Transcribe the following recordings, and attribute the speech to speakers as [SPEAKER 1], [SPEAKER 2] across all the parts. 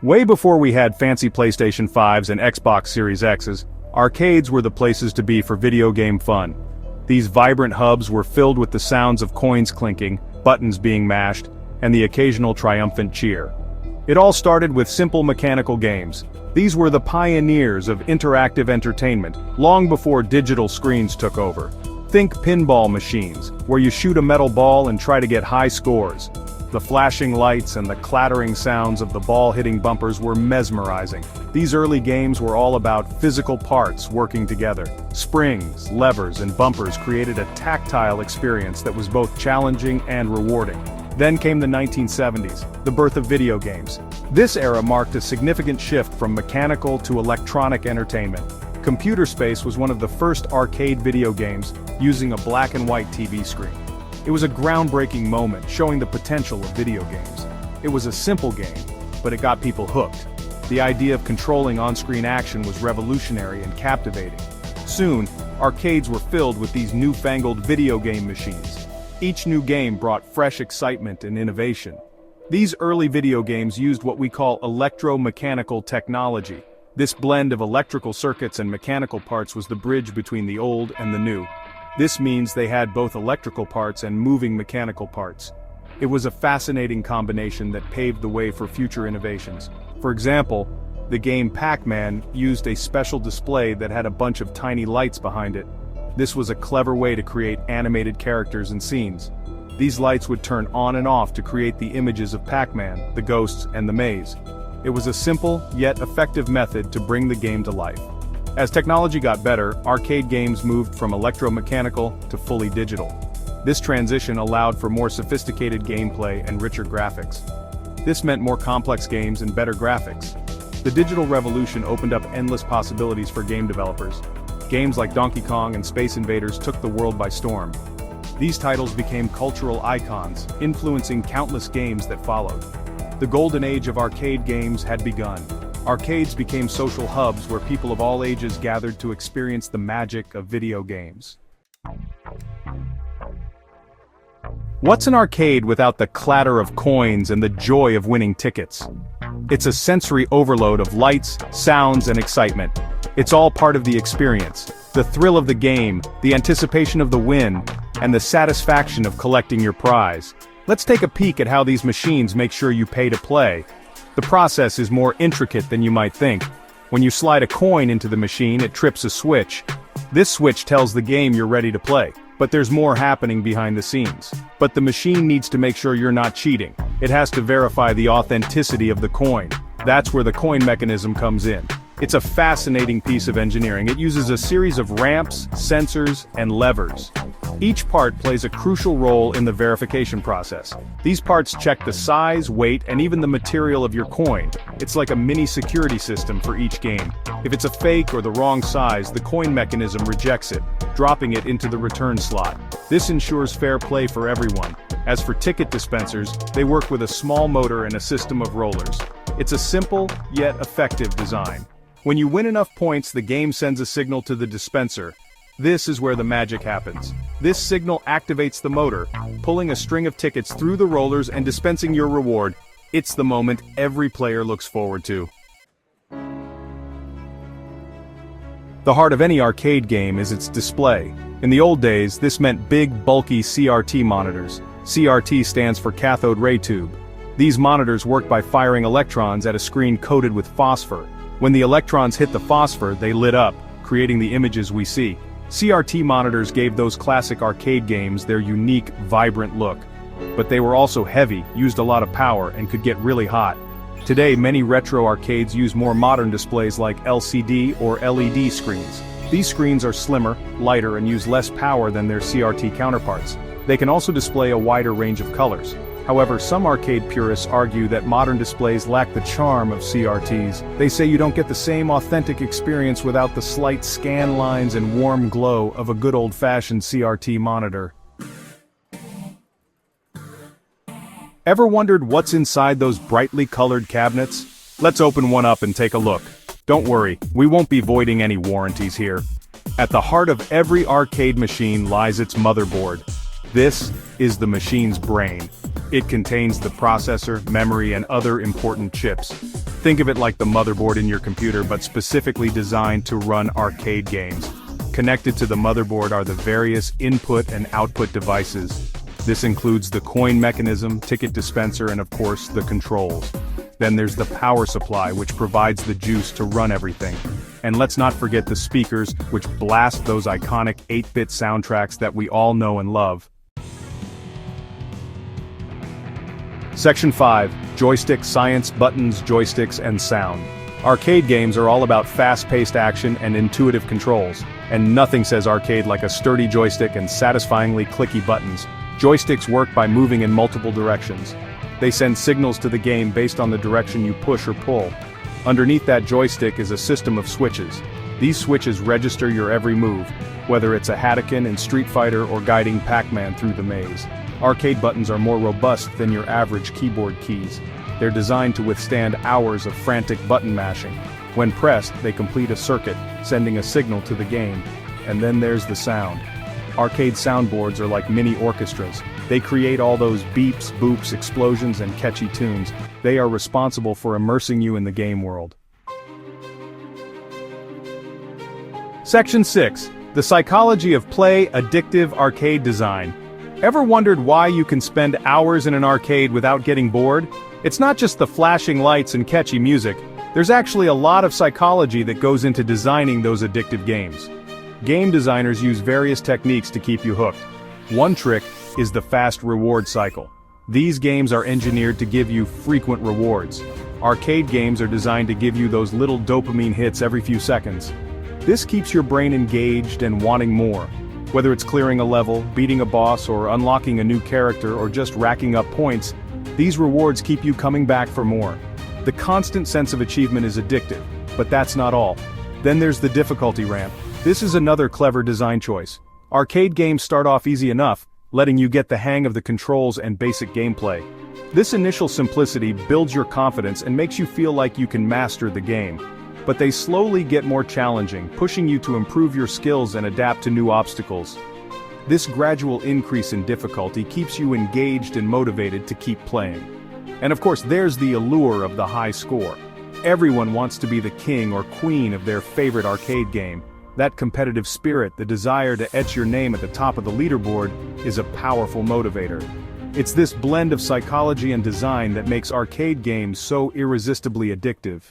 [SPEAKER 1] Way before we had fancy PlayStation 5s and Xbox Series X's, arcades were the places to be for video game fun. These vibrant hubs were filled with the sounds of coins clinking, buttons being mashed, and the occasional triumphant cheer. It all started with simple mechanical games. These were the pioneers of interactive entertainment, long before digital screens took over. Think pinball machines, where you shoot a metal ball and try to get high scores. The flashing lights and the clattering sounds of the ball hitting bumpers were mesmerizing. These early games were all about physical parts working together. Springs, levers, and bumpers created a tactile experience that was both challenging and rewarding. Then came the 1970s, the birth of video games. This era marked a significant shift from mechanical to electronic entertainment. Computer Space was one of the first arcade video games using a black and white TV screen. It was a groundbreaking moment showing the potential of video games. It was a simple game, but it got people hooked. The idea of controlling on-screen action was revolutionary and captivating. Soon, arcades were filled with these newfangled video game machines. Each new game brought fresh excitement and innovation. These early video games used what we call electromechanical technology. This blend of electrical circuits and mechanical parts was the bridge between the old and the new. This means they had both electrical parts and moving mechanical parts. It was a fascinating combination that paved the way for future innovations. For example, the game Pac-Man used a special display that had a bunch of tiny lights behind it. This was a clever way to create animated characters and scenes. These lights would turn on and off to create the images of Pac-Man, the ghosts, and the maze. It was a simple, yet effective method to bring the game to life. As technology got better, arcade games moved from electromechanical to fully digital. This transition allowed for more sophisticated gameplay and richer graphics. This meant more complex games and better graphics. The digital revolution opened up endless possibilities for game developers. Games like Donkey Kong and Space Invaders took the world by storm. These titles became cultural icons, influencing countless games that followed. The golden age of arcade games had begun. Arcades became social hubs where people of all ages gathered to experience the magic of video games. What's an arcade without the clatter of coins and the joy of winning tickets? It's a sensory overload of lights, sounds, and excitement. It's all part of the experience. The thrill of the game, the anticipation of the win, and the satisfaction of collecting your prize. Let's take a peek at how these machines make sure you pay to play. The process is more intricate than you might think. When you slide a coin into the machine, it trips a switch. This switch tells the game you're ready to play. But there's more happening behind the scenes. But the machine needs to make sure you're not cheating. It has to verify the authenticity of the coin. That's where the coin mechanism comes in. It's a fascinating piece of engineering. It uses a series of ramps, sensors, and levers. Each part plays a crucial role in the verification process. These parts check the size, weight, and even the material of your coin. It's like a mini security system for each game. If it's a fake or the wrong size, the coin mechanism rejects it, dropping it into the return slot. This ensures fair play for everyone. As for ticket dispensers, they work with a small motor and a system of rollers. It's a simple, yet effective design. When you win enough points, the game sends a signal to the dispenser. This is where the magic happens. This signal activates the motor, pulling a string of tickets through the rollers and dispensing your reward. It's the moment every player looks forward to. The heart of any arcade game is its display. In the old days, this meant big, bulky CRT monitors. CRT stands for cathode ray tube. These monitors work by firing electrons at a screen coated with phosphor. When the electrons hit the phosphor, they lit up, creating the images we see. CRT monitors gave those classic arcade games their unique, vibrant look. But they were also heavy, used a lot of power, and could get really hot. Today, many retro arcades use more modern displays like LCD or LED screens. These screens are slimmer, lighter, and use less power than their CRT counterparts. They can also display a wider range of colors. However, some arcade purists argue that modern displays lack the charm of CRTs. They say you don't get the same authentic experience without the slight scan lines and warm glow of a good old-fashioned CRT monitor. Ever wondered what's inside those brightly colored cabinets? Let's open one up and take a look. Don't worry, we won't be voiding any warranties here. At the heart of every arcade machine lies its motherboard. This is the machine's brain. It contains the processor, memory, and other important chips. Think of it like the motherboard in your computer, but specifically designed to run arcade games. Connected to the motherboard are the various input and output devices. This includes the coin mechanism, ticket dispenser, and of course, the controls. Then there's the power supply, which provides the juice to run everything. And let's not forget the speakers, which blast those iconic 8-bit soundtracks that we all know and love. Section 5. Joystick Science, Buttons, Joysticks, and Sound. Arcade games are all about fast-paced action and intuitive controls, and nothing says arcade like a sturdy joystick and satisfyingly clicky buttons. Joysticks work by moving in multiple directions. They send signals to the game based on the direction you push or pull. Underneath that joystick is a system of switches. These switches register your every move, whether it's a Hadouken in Street Fighter or guiding Pac-Man through the maze. Arcade buttons are more robust than your average keyboard keys. They're designed to withstand hours of frantic button mashing. When pressed, they complete a circuit, sending a signal to the game. And then there's the sound. Arcade soundboards are like mini orchestras. They create all those beeps, boops, explosions, and catchy tunes. They are responsible for immersing you in the game world. Section 6. The Psychology of Play, Addictive Arcade Design. Ever wondered why you can spend hours in an arcade without getting bored? It's not just the flashing lights and catchy music. There's actually a lot of psychology that goes into designing those addictive games. Game designers use various techniques to keep you hooked. One trick is the fast reward cycle. These games are engineered to give you frequent rewards. Arcade games are designed to give you those little dopamine hits every few seconds. This keeps your brain engaged and wanting more. Whether it's clearing a level, beating a boss, or unlocking a new character, or just racking up points, these rewards keep you coming back for more. The constant sense of achievement is addictive, but that's not all. Then there's the difficulty ramp. This is another clever design choice. Arcade games start off easy enough, letting you get the hang of the controls and basic gameplay. This initial simplicity builds your confidence and makes you feel like you can master the game. But they slowly get more challenging, pushing you to improve your skills and adapt to new obstacles. This gradual increase in difficulty keeps you engaged and motivated to keep playing. And of course, there's the allure of the high score. Everyone wants to be the king or queen of their favorite arcade game. That competitive spirit, the desire to etch your name at the top of the leaderboard, is a powerful motivator. It's this blend of psychology and design that makes arcade games so irresistibly addictive.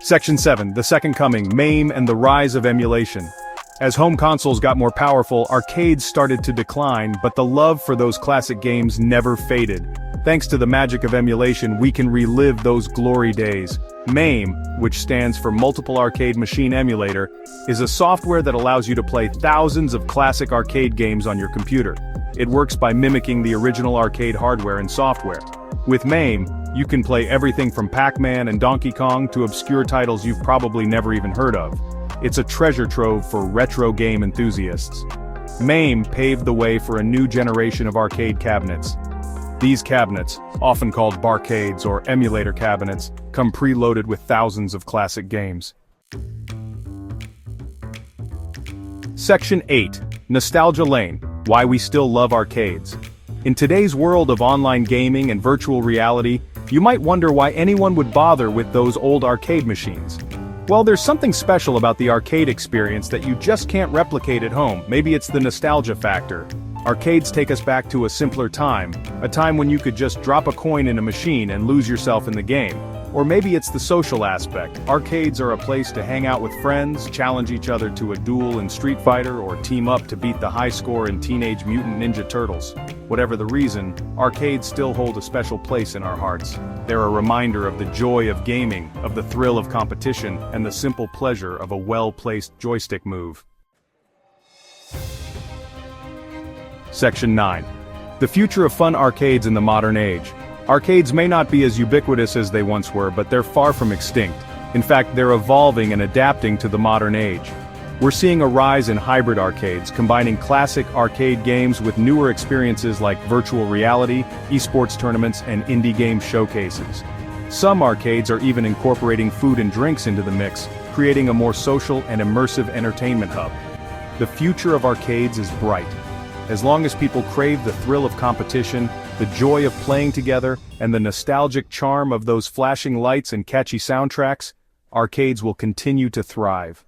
[SPEAKER 1] Section 7. The Second Coming, MAME and the Rise of Emulation. As home consoles got more powerful, arcades started to decline, but the love for those classic games never faded. Thanks to the magic of emulation, we can relive those glory days. MAME, which stands for Multiple Arcade Machine Emulator, is a software that allows you to play thousands of classic arcade games on your computer. It works by mimicking the original arcade hardware and software. With MAME, you can play everything from Pac-Man and Donkey Kong to obscure titles you've probably never even heard of. It's a treasure trove for retro game enthusiasts. MAME paved the way for a new generation of arcade cabinets. These cabinets, often called barcades or emulator cabinets, come preloaded with thousands of classic games. Section 8. Nostalgia Lane, Why We Still Love Arcades. In today's world of online gaming and virtual reality, you might wonder why anyone would bother with those old arcade machines. Well, there's something special about the arcade experience that you just can't replicate at home. Maybe it's the nostalgia factor. Arcades take us back to a simpler time, a time when you could just drop a coin in a machine and lose yourself in the game. Or maybe it's the social aspect. Arcades are a place to hang out with friends, challenge each other to a duel in Street Fighter, or team up to beat the high score in Teenage Mutant Ninja Turtles. Whatever the reason, arcades still hold a special place in our hearts. They're a reminder of the joy of gaming, of the thrill of competition, and the simple pleasure of a well-placed joystick move. Section 9. The future of fun arcades in the modern age. Arcades may not be as ubiquitous as they once were, but they're far from extinct. In fact, they're evolving and adapting to the modern age. We're seeing a rise in hybrid arcades, combining classic arcade games with newer experiences like virtual reality, esports tournaments, and indie game showcases. Some arcades are even incorporating food and drinks into the mix, creating a more social and immersive entertainment hub. The future of arcades is bright. As long as people crave the thrill of competition, the joy of playing together, and the nostalgic charm of those flashing lights and catchy soundtracks, arcades will continue to thrive.